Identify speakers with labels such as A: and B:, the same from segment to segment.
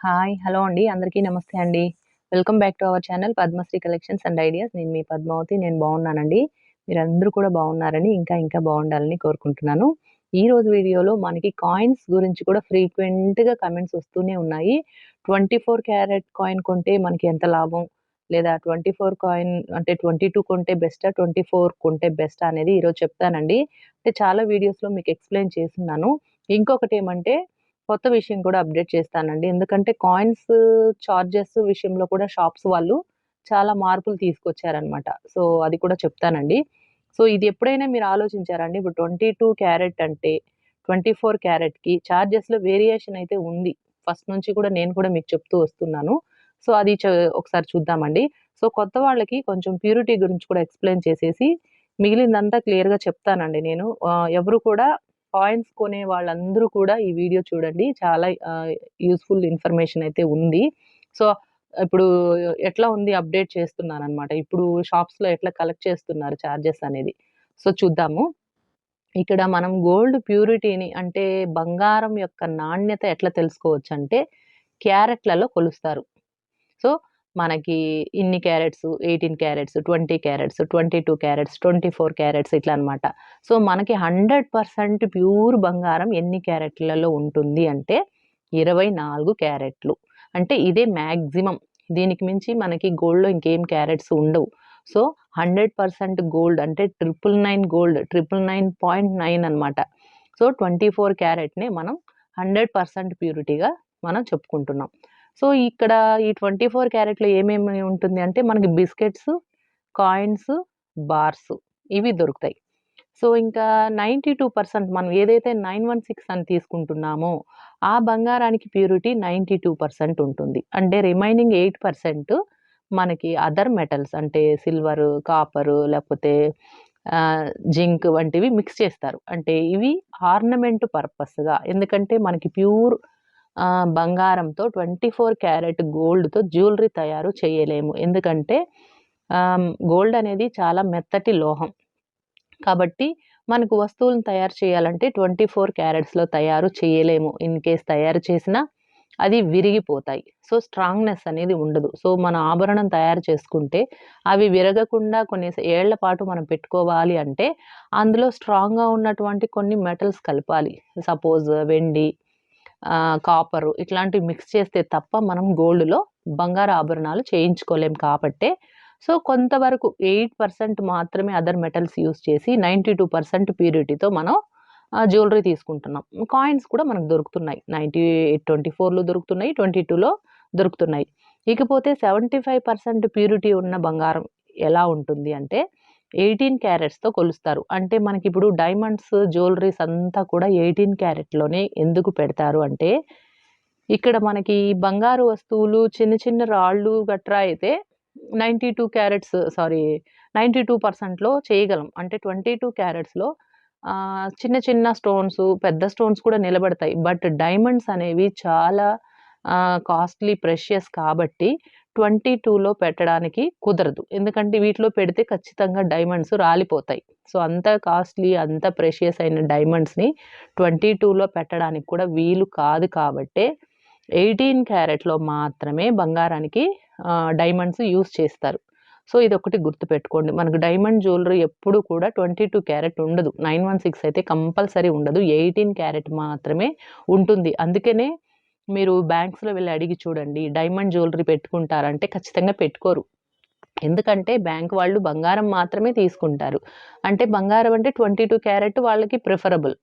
A: Hi! Hello అండి. అందరికీ నమస్తే అండి. Welcome back to our channel Padmashri collections and ideas. నేను మీ పద్మావతి. నేను బాగున్నానండి. మీరందరూ కూడా బాగున్నారని, ఇంకా బాగుండాలని కోరుకుంటున్నాను. ఈరోజు వీడియోలో మనకి కాయిన్స్ గురించి కూడా ఫ్రీక్వెంట్‌గా కామెంట్స్ వస్తూనే ఉన్నాయి. 24 క్యారెట్ కాయిన్ కొంటే మనకి ఎంత లాభం? లేదా 24 కాయిన్ అంటే 22 కొంటే బెస్టా? 24 కొంటే బెస్టా? అనేది ఈరోజు చెప్తానండి. అంటే చాలా వీడియోస్‌లో మీకు ఎక్స్‌ప్లెయిన్ చేసున్నాను. ఇంకొకటేమంటే కొత్త విషయం కూడా అప్డేట్ చేస్తానండి. ఎందుకంటే కాయిన్స్ చార్జెస్ విషయంలో కూడా షాప్స్ వాళ్ళు చాలా మార్పులు తీసుకొచ్చారనమాట. సో, అది కూడా చెప్తానండి. సో, ఇది ఎప్పుడైనా మీరు ఆలోచించారా అండి? ఇప్పుడు 22 క్యారెట్ అంటే 24 క్యారెట్‌కి చార్జెస్‌లో వేరియేషన్ అయితే ఉంది. ఫస్ట్ నుంచి కూడా నేను కూడా మీకు చెప్తూ వస్తున్నాను. సో, అది ఒకసారి చూద్దామండి. సో, కొత్త వాళ్ళకి కొంచెం ప్యూరిటీ గురించి కూడా ఎక్స్‌ప్లెయిన్ చేసేసి మిగిలిందంతా క్లియర్‌గా చెప్తానండి నేను. ఎవరు కూడా కాయిన్స్ కొనే వాళ్ళందరూ కూడా ఈ వీడియో చూడండి. చాలా యూజ్‌ఫుల్ ఇన్ఫర్మేషన్ అయితే ఉంది. సో, ఇప్పుడు ఎట్లా ఉంది అప్డేట్ చేస్తున్నాననమాట. ఇప్పుడు షాప్స్‌లో ఎట్లా కలెక్ట్ చేస్తున్నారు చార్జెస్ అనేది. సో, చూద్దాము. ఇక్కడ మనం గోల్డ్ ప్యూరిటీని అంటే బంగారం యొక్క నాణ్యత ఎట్లా తెలుసుకోవచ్చంటే క్యారెట్‌లలో కొలుస్తారు. సో, మనకి ఇన్ని carats, 18 carats, 20 carats, 22 carats, 24 carats ఇట్లా అన్నమాట. సో, మనకి 100% ప్యూర్ బంగారం ఎన్ని క్యారెట్‌లలో ఉంటుంది అంటే 24 క్యారెట్లు. అంటే ఇదే మాక్సిమం. దీనికి మించి మనకి గోల్డ్‌లో ఇంకేం క్యారెట్స్ ఉండవు. సో, 100% గోల్డ్ అంటే 999 గోల్డ్ 999.9 అన్నమాట. సో, 24 క్యారెట్‌నే మనం 100% ప్యూరిటీగా మనం చెప్పుకుంటున్నాం. సో, ఇక్కడ ఈ 24 క్యారెట్‌లో ఏమేమి ఉంటుంది అంటే, మనకి బిస్కెట్స్, కాయిన్స్, బార్స్ ఇవి దొరుకుతాయి. సో, ఇంకా 92% మనం ఏదైతే 916 అని తీసుకుంటున్నామో, ఆ బంగారానికి ప్యూరిటీ 92% ఉంటుంది. అంటే రిమైనింగ్ 8% మనకి అదర్ మెటల్స్ అంటే సిల్వరు, కాపరు లేకపోతే జింక్ వంటివి మిక్స్ చేస్తారు. అంటే ఇవి ఆర్నమెంట్ పర్పస్‌గా ఎందుకంటే మనకి ప్యూర్ బంగారంతో 24 క్యారెట్ గోల్డ్‌తో జ్యువెలరీ తయారు చేయలేము. ఎందుకంటే గోల్డ్ అనేది చాలా మెత్తటి లోహం. కాబట్టి మనకు వస్తువులను తయారు చేయాలంటే 24 క్యారెట్స్‌లో తయారు చేయలేము. ఇన్ కేస్ తయారు చేసినా అది విరిగిపోతాయి. సో, స్ట్రాంగ్‌నెస్ అనేది ఉండదు. సో, మన ఆభరణం తయారు చేసుకుంటే అవి విరగకుండా కొన్ని ఏళ్ల పాటు మనం పెట్టుకోవాలి అంటే అందులో స్ట్రాంగ్‌గా ఉన్నటువంటి కొన్ని మెటల్స్ కలపాలి. సపోజ్ వెండి, కాపరు ఇట్లాంటివి మిక్స్ చేస్తే తప్ప మనం గోల్డ్‌లో బంగారు ఆభరణాలు చేయించుకోలేం కాబట్టే సో, కొంతవరకు 8% మాత్రమే అదర్ మెటల్స్ యూజ్ చేసి 92% ప్యూరిటీతో మనం జ్యువెలరీ తీసుకుంటున్నాం. కాయిన్స్ కూడా మనకు దొరుకుతున్నాయి. 24లో దొరుకుతున్నాయి. 22లో దొరుకుతున్నాయి. ఇకపోతే 75% ప్యూరిటీ ఉన్న బంగారం ఎలా ఉంటుంది అంటే 18 క్యారెట్స్‌తో కొలుస్తారు. అంటే మనకిప్పుడు డైమండ్స్, జ్యువెలరీస్ అంతా కూడా 18 క్యారెట్‌లోనే ఎందుకు పెడతారు అంటే, ఇక్కడ మనకి బంగారు వస్తువులు చిన్న రాళ్ళు గట్రా అయితే 92 క్యారెట్స్ సారీ 92%లో చేయగలం. అంటే 22 క్యారెట్స్‌లో చిన్న స్టోన్స్, పెద్ద స్టోన్స్ కూడా నిలబడతాయి. బట్ డైమండ్స్ అనేవి చాలా కాస్ట్‌లీ, ప్రెషియస్ కాబట్టి 22లో పెట్టడానికి కుదరదు. ఎందుకంటే వీటిలో పెడితే ఖచ్చితంగా డైమండ్స్ రాలిపోతాయి. సో, అంత కాస్ట్‌లీ, అంత ప్రెషియస్ అయిన డైమండ్స్‌ని 22లో పెట్టడానికి కూడా వీలు కాదు కాబట్టే 18 క్యారెట్‌లో మాత్రమే బంగారానికి డైమండ్స్ యూజ్ చేస్తారు. సో, ఇదొకటి గుర్తుపెట్టుకోండి. మనకు డైమండ్ జ్యువెలరీ ఎప్పుడు కూడా 22 క్యారెట్ ఉండదు. 916 అయితే కంపల్సరీ ఉండదు. 18 క్యారెట్ మాత్రమే ఉంటుంది. అందుకనే మీరు బ్యాంక్స్‌లో వెళ్లి అడిగి చూడండి. డైమండ్ జ్యువెలరీ పెట్టుకుంటారంటే ఖచ్చితంగా పెట్టుకోరు. ఎందుకంటే బ్యాంక్ వాళ్ళు బంగారం మాత్రమే తీసుకుంటారు. అంటే బంగారం అంటే 22 క్యారెట్ వాళ్ళకి ప్రిఫరబుల్.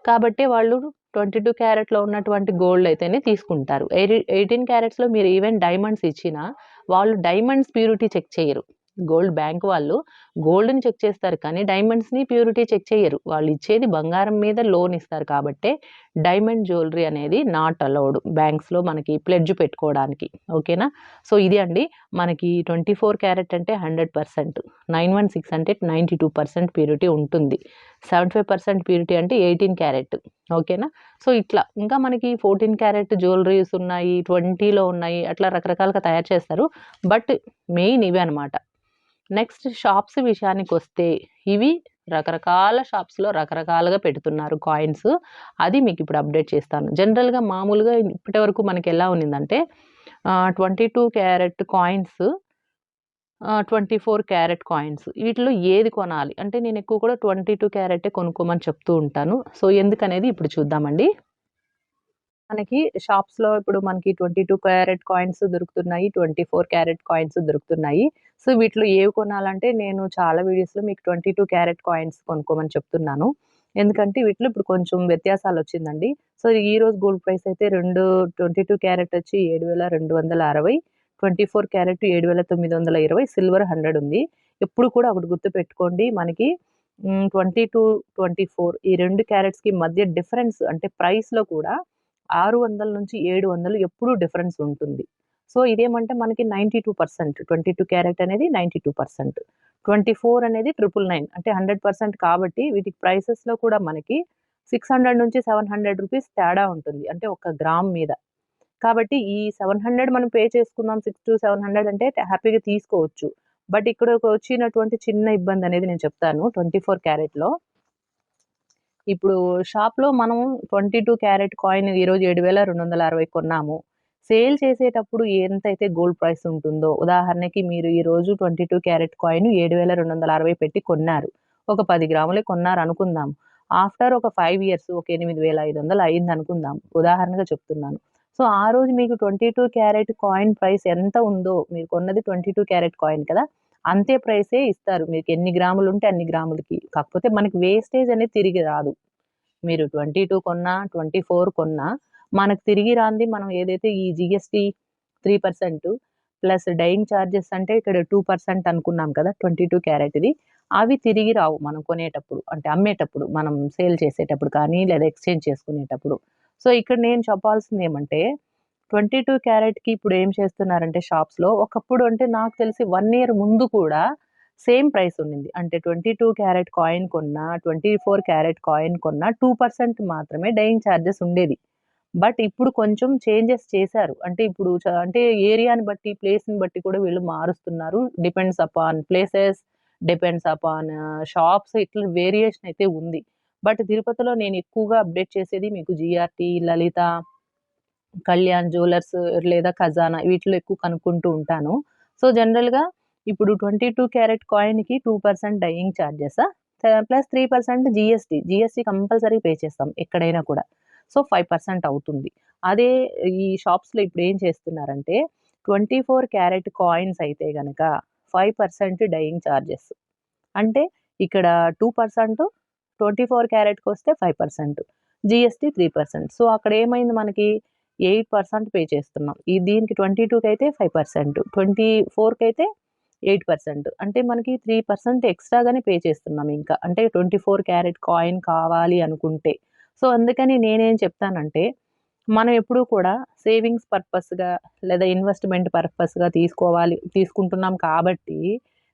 A: కాబట్టే వాళ్ళు 22 క్యారెట్‌లో ఉన్నటువంటి గోల్డ్ అయితేనే తీసుకుంటారు. 18 క్యారెట్స్‌లో మీరు ఈవెన్ డైమండ్స్ ఇచ్చినా, వాళ్ళు డైమండ్స్ ప్యూరిటీ చెక్ చేయరు. గోల్డ్ బ్యాంక్ వాళ్ళు గోల్డ్‌ని చెక్ చేస్తారు కానీ, డైమండ్స్‌ని ప్యూరిటీ చెక్ చేయరు. వాళ్ళు ఇచ్చేది బంగారం మీద లోన్ ఇస్తారు కాబట్టే, డైమండ్ జ్యువెలరీ అనేది నాట్ అలౌడ్. బ్యాంక్స్‌లో మనకి ప్లెడ్జ్ పెట్టుకోవడానికి. ఓకేనా? సో, ఇది అండి. మనకి 24 క్యారెట్ అంటే 100%. 916 అంటే 92% ప్యూరిటీ ఉంటుంది. 75% ప్యూరిటీ అంటే 18 క్యారెట్. ఓకేనా? సో, ఇట్లా. ఇంకా మనకి 14 క్యారెట్ జ్యువెలరీస్ ఉన్నాయి. 20లో ఉన్నాయి. అట్లా రకరకాలుగా తయారు చేస్తారు. బట్ మెయిన్ ఇవే అనమాట. నెక్స్ట్ షాప్స్ విషయానికొస్తే ఇవి రకరకాల షాప్స్‌లో రకరకాలుగా పెడుతున్నారు కాయిన్స్. అది మీకిప్పుడు అప్డేట్ చేస్తాను. జనరల్‌గా మామూలుగా ఇప్పటివరకు మనకెలా ఉన్నిందంటే 22 క్యారెట్ కాయిన్స్ 24 క్యారెట్ కాయిన్స్. వీటిలో ఏది కొనాలి? అంటే నేనెక్కువ కూడా 22 క్యారెటే కొనుక్కోమని చెప్తూ ఉంటాను. సో, ఎందుకనేది ఇప్పుడు చూద్దామండి. మనకి షాప్స్‌లో ఇప్పుడు మనకి 22 క్యారెట్ కాయిన్స్ దొరుకుతున్నాయి. 24 క్యారెట్ కాయిన్స్ దొరుకుతున్నాయి. సో, వీటిలో ఏవి కొనాలంటే నేను చాలా వీడియోస్‌లో మీకు 22 క్యారెట్ కాయిన్స్ కొనుక్కోమని చెప్తున్నాను. ఎందుకంటే వీటిలో ఇప్పుడు కొంచెం వ్యత్యాసాలొచ్చిందండి. సో, ఈరోజు గోల్డ్ ప్రైస్ అయితే 22 క్యారెట్ వచ్చి 7,260, 24 క్యారెట్ 7,920, సిల్వర్ 100 ఉంది. ఎప్పుడు కూడా ఒకటి గుర్తుపెట్టుకోండి మనకి 22, 24 ఈ 2 క్యారెట్స్‌కి మధ్య డిఫరెన్స్ అంటే ప్రైస్‌లో కూడా 600-700 ఎప్పుడూ డిఫరెన్స్ ఉంటుంది. సో, ఇదేమంటే మనకి 92% 22 క్యారెట్ అనేది 92%. 24 అనేది 999 అంటే 100% కాబట్టి వీటికి ప్రైసెస్‌లో కూడా మనకి 600-700 రూపీస్ తేడా ఉంటుంది. అంటే ఒక గ్రామ్ మీద. కాబట్టి ఈ 700 మనం పే చేసుకుందాం 6-700 అంటే హ్యాపీగా తీసుకోవచ్చు. బట్ ఇక్కడ వచ్చినటువంటి చిన్న ఇబ్బందనేది నేను చెప్తాను 24 క్యారెట్‌లో. ఇప్పుడు షాప్‌లో మనం 22 క్యారెట్ కాయిన్ ఈరోజు 7,260 కొన్నాము. సేల్ చేసేటప్పుడు ఎంతైతే గోల్డ్ ప్రైస్ ఉంటుందో, ఉదాహరణకి మీరు ఈరోజు 22 క్యారెట్ కాయిన్ 7,260 పెట్టి కొన్నారు. ఒక 10 గ్రాములే కొన్నారనుకుందాం. ఆఫ్టర్ ఒక 5 ఇయర్స్ ఒక 8,500 అయిందనుకుందాం. ఉదాహరణగా చెప్తున్నాను. సో, ఆ రోజు మీకు 22 క్యారెట్ కాయిన్ ప్రైస్ ఎంత ఉందో, మీరు కొన్నది 22 క్యారెట్ కాయిన్ కదా! అంతే ప్రైసే ఇస్తారు. మీకెన్ని గ్రాములుంటే అన్ని గ్రాములకి. కాకపోతే మనకి వేస్టేజ్ అనేది తిరిగి రాదు. మీరు 22 కొన్నా, 24 కొన్నా, మనకు తిరిగి రానిది మనం ఏదైతే ఈ జీఎస్టీ 3% ప్లస్ డైయింగ్ చార్జెస్ అంటే ఇక్కడ 2% అనుకున్నాం కదా! 22 క్యారెట్‌ది. అవి తిరిగి రావు మనం కొనేటప్పుడు. అంటే అమ్మేటప్పుడు, మనం సేల్ చేసేటప్పుడు కానీ, లేదా ఎక్స్‌చేంజ్ చేసుకునేటప్పుడు. సో, ఇక్కడ నేను చెప్పాల్సిందేమంటే 22 క్యారెట్‌కి ఇప్పుడు ఏం చేస్తున్నారంటే షాప్స్‌లో ఒకప్పుడు అంటే నాకు తెలిసి 1 ఇయర్ ముందు కూడా సేమ్ ప్రైస్ ఉండింది. అంటే 22 క్యారెట్ కాయిన్ కొన్నా, 24 క్యారెట్ కాయిన్ కొన్నా 2% మాత్రమే డైయింగ్ చార్జెస్ ఉండేది. బట్ ఇప్పుడు కొంచెం చేంజెస్ చేశారు. అంటే ఇప్పుడు అంటే ఏరియాని బట్టి, ప్లేస్‌ని బట్టి కూడా వీళ్ళు మారుస్తున్నారు. Depends upon places, depends upon shops ఇట్లా వేరియేషన్ అయితే ఉంది. బట్ తిరుపతిలో నేను ఎక్కువగా అప్డేట్ చేసేది మీకు జీఆర్‌టీ, లలిత, కళ్యాణ్ జ్యువెల్లర్స్ లేదా ఖజానా వీటిలో ఎక్కువ కనుక్కుంటూ ఉంటాను. సో, జనరల్‌గా ఇప్పుడు 22 క్యారెట్ కాయిన్‌కి 2% dyeing charges plus 3% GST. GST compulsory pay చేస్తాం ఎక్కడైనా కూడా. సో, 5% అవుతుంది. అదే ఈ షాప్స్‌లో ఇప్పుడు ఏం చేస్తున్నారంటే 24 క్యారెట్ కాయిన్స్ అయితే గనక 5% డైయింగ్ చార్జెస్. అంటే ఇక్కడ 2% 24 క్యారెట్‌కొస్తే 5% జీఎస్టీ 3%. సో, అక్కడ ఏమైంది మనకి 8% పే చేస్తున్నాం. దీనికి 22కైతే 5%, 24కైతే 8% అంటే మనకి 3% ఎక్స్‌ట్రాగానే పే చేస్తున్నాం ఇంకా. అంటే 24 క్యారెట్ కాయిన్ కావాలి అనుకుంటే. సో, అందుకని నేనేం చెప్తానంటే, మనం ఎప్పుడూ కూడా సేవింగ్స్ పర్పస్‌గా లేదా ఇన్వెస్ట్‌మెంట్ పర్పస్‌గా తీసుకుంటున్నాం కాబట్టి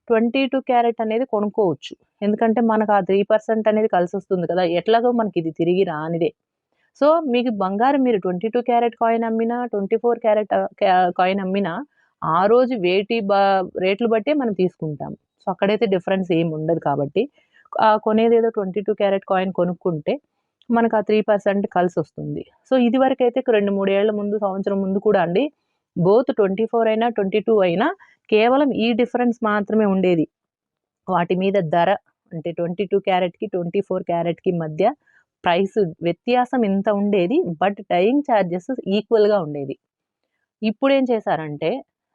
A: 22 క్యారెట్ అనేది కొనుక్కోవచ్చు. ఎందుకంటే మనకు ఆ 3% అనేది కలిసొస్తుంది కదా! ఎట్లాగో మనకిది తిరిగి రానిదే. సో, మీకు బంగారం మీరు 22 క్యారెట్ కాయిన్ అమ్మినా, 24 క్యారెట్ కాయిన్ అమ్మినా, ఆ రోజు రేట్లు బట్టే మనం తీసుకుంటాం. సో, అక్కడైతే డిఫరెన్స్ ఏమి ఉండదు కాబట్టి, కొనేదేదో 22 క్యారెట్ కాయిన్ కొనుక్కుంటే, మనకు ఆ 3% కలిసొస్తుంది. సో, ఇదివరకైతే 2, 3 ఏళ్ల ముందు, సంవత్సరం ముందు కూడా అండి, బోత్ 24 అయినా, 22 అయినా కేవలం ఈ డిఫరెన్స్ మాత్రమే ఉండేది. వాటి మీద ధర అంటే 22 క్యారెట్‌కి, 24 క్యారెట్‌కి మధ్య ప్రైస్ వ్యత్యాసం ఇంత ఉండేది. బట్ డైయింగ్ చార్జెస్ ఈక్వల్‌గా ఉండేది. ఇప్పుడేం చేశారంటే,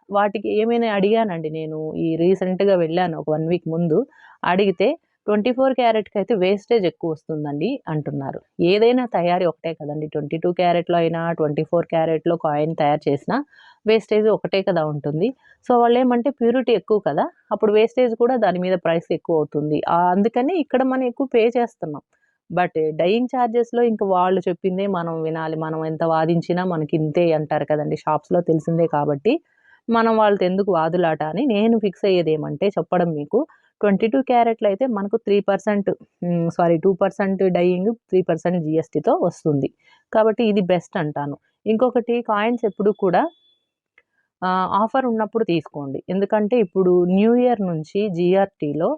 A: వాటికి ఏమైనా అడిగానండి నేను. ఈ రీసెంట్‌గా వెళ్ళాను ఒక 1 వీక్ ముందు. అడిగితే 24 క్యారెట్‌కయితే వేస్టేజ్ ఎక్కువొస్తుందండి అంటున్నారు. ఏదైనా తయారీ ఒకటే కదండీ. 22 క్యారెట్‌లో అయినా, 24 క్యారెట్‌లో కాయిన్ తయారు చేసినా వేస్టేజ్ ఒకటే కదా ఉంటుంది. సో, వాళ్ళేమంటే ప్యూరిటీ ఎక్కువ కదా! అప్పుడు వేస్టేజ్ కూడా దాని మీద ప్రైస్ ఎక్కువవుతుంది. అందుకని ఇక్కడ మనం ఎక్కువ పే చేస్తున్నాం. బట్ డైయింగ్ చార్జెస్‌లో ఇంక వాళ్ళు చెప్పిందే మనం వినాలి. మనం ఎంత వాదించినా మనకింతే అంటారు కదండీ! షాప్స్‌లో తెలిసిందే కాబట్టి, మనం వాళ్ళతో ఎందుకు వాదులాట అని నేను ఫిక్స్ అయ్యేదేమంటే చెప్పడం మీకు 22 క్యారెట్‌లయితే మనకు 2% డైయింగ్, 3% జీఎస్టీతో వస్తుంది. కాబట్టి ఇది బెస్ట్ అంటాను. ఇంకొకటి కాయిన్స్ ఎప్పుడు కూడా ఆఫర్ ఉన్నప్పుడు తీసుకోండి. ఎందుకంటే ఇప్పుడు న్యూ ఇయర్ నుంచి జీఆర్‌టీలో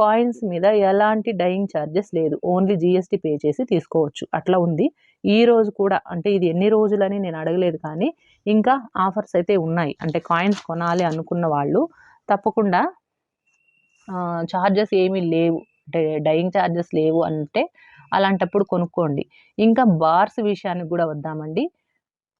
A: కాయిన్స్ మీద ఎలాంటి డైయింగ్ ఛార్జెస్ లేదు, ఓన్లీ జిఎస్టీ పే చేసి తీసుకోవచ్చు, అట్లా ఉంది. ఈ రోజు కూడా అంటే ఇది ఎన్ని రోజులని నేను అడగలేదు, కానీ ఇంకా ఆఫర్స్ అయితే ఉన్నాయి. అంటే కాయిన్స్ కొనాలి అనుకున్న వాళ్ళు తప్పకుండా ఛార్జెస్ ఏమీ లేవు, అంటే డైయింగ్ ఛార్జెస్ లేవు అంటే అలాంటప్పుడు కొనుక్కోండి. ఇంకా బార్స్ విషయానికి కూడా వద్దామండి.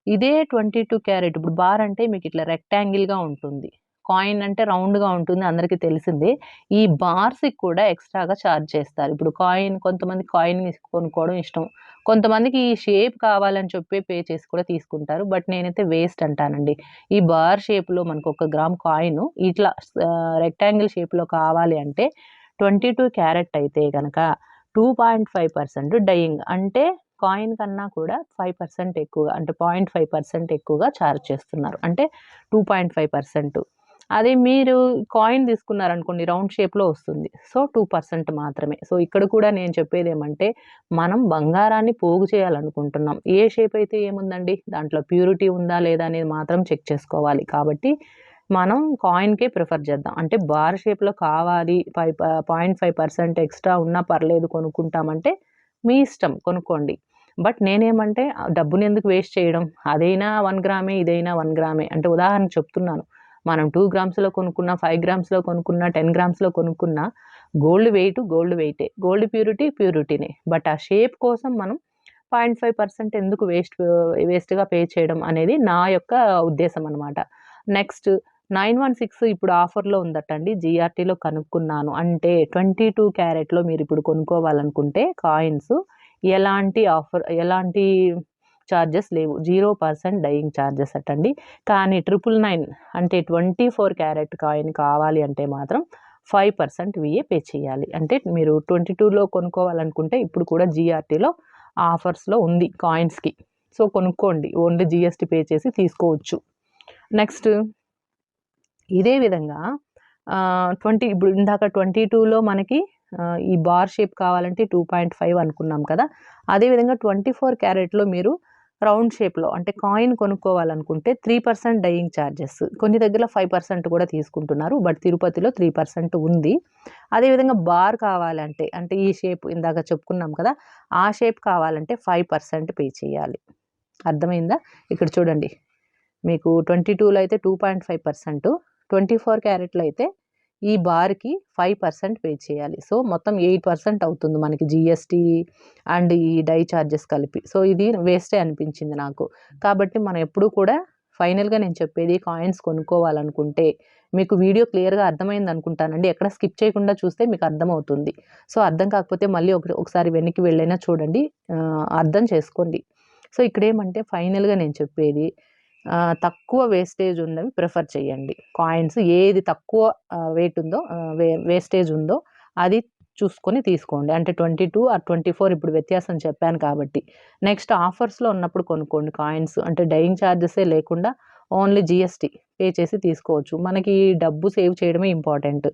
A: ఇదే 22 క్యారెట్, ఇప్పుడు బార్ అంటే మీకు ఇట్లా రెక్టాంగిల్గా ఉంటుంది, కాయిన్ అంటే రౌండ్గా ఉంటుంది, అందరికీ తెలిసిందే. ఈ బార్స్కి కూడా ఎక్స్ట్రాగా ఛార్జ్ చేస్తారు. ఇప్పుడు కొంతమంది కాయిన్ కొనుక్కోవడం ఇష్టం, కొంతమందికి ఈ షేప్ కావాలని చెప్పి పే చేసి కూడా తీసుకుంటారు. బట్ నేనైతే వేస్ట్ అంటానండి. ఈ బార్ షేప్లో మనకు 1 గ్రామ్ కాయిన్ ఇట్లా రెక్టాంగిల్ షేప్లో కావాలి అంటే 22 క్యారెట్ అయితే కనుక 2.5% డైయింగ్, అంటే కాయిన్ కన్నా కూడా 5% ఎక్కువగా, అంటే 0.5% ఎక్కువగా ఛార్జ్ చేస్తున్నారు, అంటే 2.5%. అదే మీరు కాయిన్ తీసుకున్నారనుకోండి రౌండ్ షేప్లో వస్తుంది, సో 2% మాత్రమే. సో ఇక్కడ కూడా నేను చెప్పేది ఏమంటే, మనం బంగారాన్ని పోగు చేయాలనుకుంటున్నాం, ఏ షేప్ అయితే ఏముందండి, దాంట్లో ప్యూరిటీ ఉందా లేదా అనేది మాత్రం చెక్ చేసుకోవాలి. కాబట్టి మనం కాయిన్కే ప్రిఫర్ చేద్దాం. అంటే బార్ షేప్లో కావాలి 0.5% ఎక్స్ట్రా ఉన్నా పర్లేదు కొనుక్కుంటామంటే మీ ఇష్టం, కొనుక్కోండి. బట్ నేనేమంటే డబ్బుని ఎందుకు వేస్ట్ చేయడం, అదైనా 1 గ్రామే ఇదైనా 1 గ్రామే. అంటే ఉదాహరణకు చెప్తున్నాను, మనం 2 గ్రామ్స్లో కొనుక్కున్నా, 5 గ్రామ్స్లో కొనుక్కున్నా, 10 గ్రామ్స్లో కొనుక్కున్నా గోల్డ్ వెయిటే, గోల్డ్ ప్యూరిటీనే. బట్ ఆ షేప్ కోసం మనం 0.5% ఎందుకు వేస్ట్గా పే చేయడం అనేది నా యొక్క ఉద్దేశం అనమాట. నెక్స్ట్ 916 ఇప్పుడు ఆఫర్లో ఉందటండి, జిఆర్టీలో కనుక్కున్నాను. అంటే 22 క్యారెట్లో మీరు ఇప్పుడు కొనుక్కోవాలనుకుంటే కాయిన్స్ ఎలాంటి ఛార్జెస్ లేవు, 0% డైయింగ్ ఛార్జెస్ అటండి. కానీ 999 అంటే 24 క్యారెట్ కాయిన్ కావాలి అంటే మాత్రం 5% విఏ పే చేయాలి. అంటే మీరు 22లో కొనుక్కోవాలనుకుంటే ఇప్పుడు కూడా జిఆర్టీలో ఆఫర్స్లో ఉంది కాయిన్స్కి, సో కొనుక్కోండి, ఓన్లీ జిఎస్టీ పే చేసి తీసుకోవచ్చు. నెక్స్ట్ ఇదే విధంగా ఇప్పుడు ఇందాక 22లో మనకి ఈ బార్ షేప్ కావాలంటే 2.5 అనుకున్నాం కదా. అదేవిధంగా 24 క్యారెట్లో మీరు రౌండ్ షేప్లో అంటే కాయిన్ కొనుక్కోవాలనుకుంటే 3% డైయింగ్ ఛార్జెస్, కొన్ని దగ్గర 5% కూడా తీసుకుంటున్నారు, బట్ తిరుపతిలో 3% ఉంది. అదేవిధంగా బార్ కావాలంటే, అంటే ఈ షేప్ ఇందాక చెప్పుకున్నాం కదా, ఆ షేప్ కావాలంటే 5% పే చేయాలి. అర్థమైందా? ఇక్కడ చూడండి, మీకు 22లో అయితే 2.5%, 24 క్యారెట్లో అయితే ఈ బార్కి 5% పే చేయాలి. సో మొత్తం 8% అవుతుంది మనకి జిఎస్టీ అండ్ ఈ డై ఛార్జెస్ కలిపి. సో ఇది వేస్టే అనిపించింది నాకు. కాబట్టి మనం ఎప్పుడు కూడా ఫైనల్గా నేను చెప్పేది, కాయిన్స్ కొనుక్కోవాలనుకుంటే మీకు వీడియో క్లియర్గా అర్థమైంది అనుకుంటానండి, ఎక్కడ స్కిప్ చేయకుండా చూస్తే మీకు అర్థమవుతుంది. సో అర్థం కాకపోతే మళ్ళీ ఒకసారి వెనక్కి వెళ్ళైనా చూడండి, అర్థం చేసుకోండి. సో ఇక్కడ ఏమంటే ఫైనల్గా నేను చెప్పేది, తక్కువ వేస్టేజ్ ఉన్నవి ప్రిఫర్ చేయండి. కాయిన్స్ ఏది తక్కువ వెయిట్ ఉందో వేస్టేజ్ ఉందో అది చూసుకొని తీసుకోండి. అంటే 22 ఆర్ 24 ఇప్పుడు వ్యత్యాసం చెప్పాను కాబట్టి. నెక్స్ట్ ఆఫర్స్లో ఉన్నప్పుడు కొనుక్కోండి కాయిన్స్, అంటే డైయింగ్ ఛార్జెసే లేకుండా ఓన్లీ జిఎస్టీ పే చేసి తీసుకోవచ్చు. మనకి డబ్బు సేవ్ చేయడమే ఇంపార్టెంట్.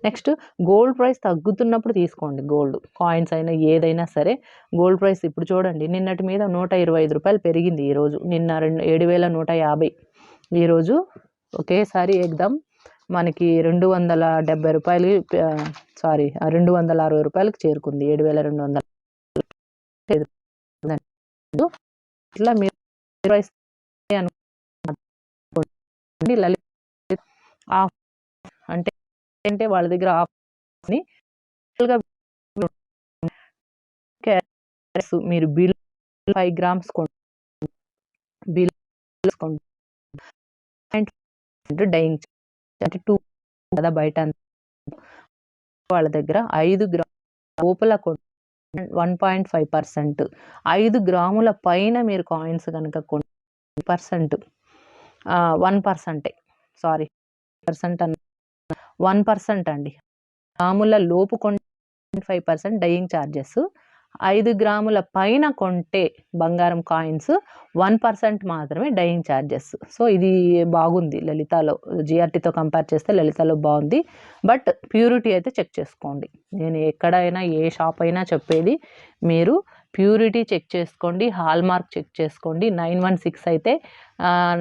A: నెక్స్ట్ గోల్డ్ ప్రైస్ తగ్గుతున్నప్పుడు తీసుకోండి, గోల్డ్ కాయిన్స్ అయినా ఏదైనా సరే. గోల్డ్ ప్రైస్ ఇప్పుడు చూడండి, నిన్నటి మీద 125 రూపాయలు పెరిగింది ఈరోజు, నిన్న 7,150, ఈరోజు ఒకేసారి ఎగ్దమ్ మనకి 270 రూపాయలు, 260 రూపాయలకు చేరుకుంది, 7,200. ఇట్లా మీరు లలిత్ ఆఫ్ అంటే వాళ్ళ దగ్గర ఆఫ్ని మీరు బిల్ 5 గ్రామ్స్ బిల్ డైయింగ్ అంటే 2 కదా, బయట వాళ్ళ దగ్గర 5 గ్రాముల లోపల 1.5%, 5 గ్రాముల పైన మీరు కాయిన్స్ కనుక 1% 1% అండి, గ్రాముల లోపు 5% డైయింగ్ ఛార్జెస్, 5 గ్రాముల పైన కొంటే బంగారం కాయిన్స్ 1% మాత్రమే డైయింగ్ ఛార్జెస్. సో ఇది బాగుంది లలితాలో, జిఆర్టీతో కంపేర్ చేస్తే లలితాలో బాగుంది. బట్ ప్యూరిటీ అయితే చెక్ చేసుకోండి. నేను ఎక్కడైనా ఏ షాప్ అయినా చెప్పేది, మీరు ప్యూరిటీ చెక్ చేసుకోండి, హాల్మార్క్ చెక్ చేసుకోండి. 916 అయితే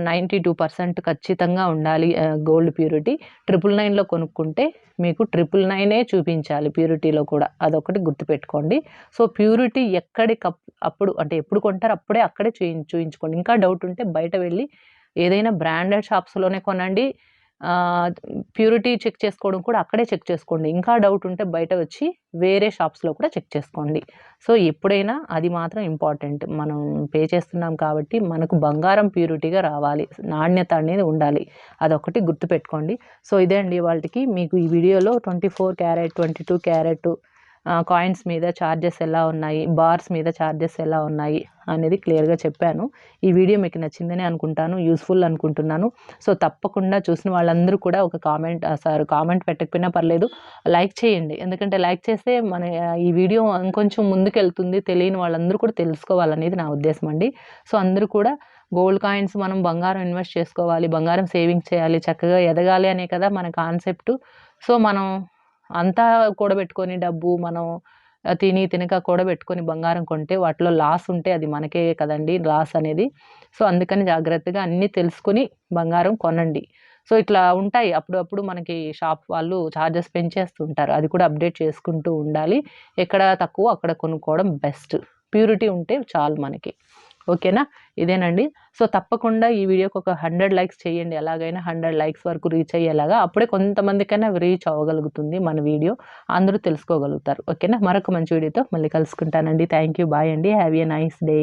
A: 92% ఖచ్చితంగా ఉండాలి గోల్డ్ ప్యూరిటీ. 999లో కొనుక్కుంటే మీకు 999 చూపించాలి ప్యూరిటీలో కూడా, అదొకటి గుర్తుపెట్టుకోండి. సో ప్యూరిటీ అప్పుడు అంటే ఎప్పుడు కొంటారో అప్పుడే అక్కడే చూయించుకోండి. ఇంకా డౌట్ ఉంటే బయట వెళ్ళి ఏదైనా బ్రాండెడ్ షాప్స్లోనే కొనండి. ప్యూరిటీ చెక్ చేసుకోవడం కూడా అక్కడే చెక్ చేసుకోండి. ఇంకా డౌట్ ఉంటే బయట వచ్చి వేరే షాప్స్లో కూడా చెక్ చేసుకోండి. సో ఎప్పుడైనా అది మాత్రం ఇంపార్టెంట్. మనం పే చేస్తున్నాం కాబట్టి మనకు బంగారం ప్యూరిటీగా రావాలి, నాణ్యత అనేది ఉండాలి, అదొకటి గుర్తుపెట్టుకోండి. సో ఇదే అండి వాళ్ళకి మీకు ఈ వీడియోలో 24 క్యారెట్ 22 క్యారెట్ కాయిన్స్ మీద ఛార్జెస్ ఎలా ఉన్నాయి, బార్స్ మీద ఛార్జెస్ ఎలా ఉన్నాయి అనేది క్లియర్గా చెప్పాను. ఈ వీడియో మీకు నచ్చిందని అనుకుంటాను, యూస్ఫుల్ అనుకుంటున్నాను. సో తప్పకుండా చూసిన వాళ్ళందరూ కూడా ఒక కామెంట్ పెట్టకపోయినా పర్లేదు, లైక్ చేయండి. ఎందుకంటే లైక్ చేస్తే మన ఈ వీడియో ఇంకొంచెం ముందుకెళ్తుంది, తెలియని వాళ్ళందరూ కూడా తెలుసుకోవాలనేది నా ఉద్దేశం అండి. సో అందరూ కూడా గోల్డ్ కాయిన్స్ మనం బంగారం ఇన్వెస్ట్ చేసుకోవాలి, బంగారం సేవింగ్స్ చేయాలి, చక్కగా ఎదగాలి అనే కదా మన కాన్సెప్ట్. సో మనం అంతా కూడబెట్టుకొని డబ్బు మనం తినక కూడబెట్టుకొని బంగారం కొంటే వాటిలో లాస్ ఉంటే అది మనకే కదండి లాస్ అనేది. సో అందుకని జాగ్రత్తగా అన్నీ తెలుసుకొని బంగారం కొనండి. సో ఇట్లా ఉంటాయి అప్పుడప్పుడు మనకి షాప్ వాళ్ళు ఛార్జెస్ పెంచేస్తుంటారు, అది కూడా అప్డేట్ చేసుకుంటూ ఉండాలి. ఎక్కడ తక్కువ అక్కడ కొనుక్కోవడం బెస్ట్. ప్యూరిటీ ఉంటే చాలు మనకి. ఓకేనా, ఇదేనండి. సో తప్పకుండా ఈ వీడియోకి ఒక 100 లైక్స్ చేయండి, ఎలాగైనా 100 లైక్స్ వరకు రీచ్ అయ్యేలాగా. అప్పుడే కొంతమందికైనా రీచ్ అవ్వగలుగుతుంది మన వీడియో, అందరూ తెలుసుకోగలుగుతారు. ఓకేనా, మరొక మంచి వీడియోతో మళ్ళీ కలుసుకుంటానండి. థ్యాంక్ యూ, బాయ్ అండి, హ్యావ్ ఏ నైస్ డే.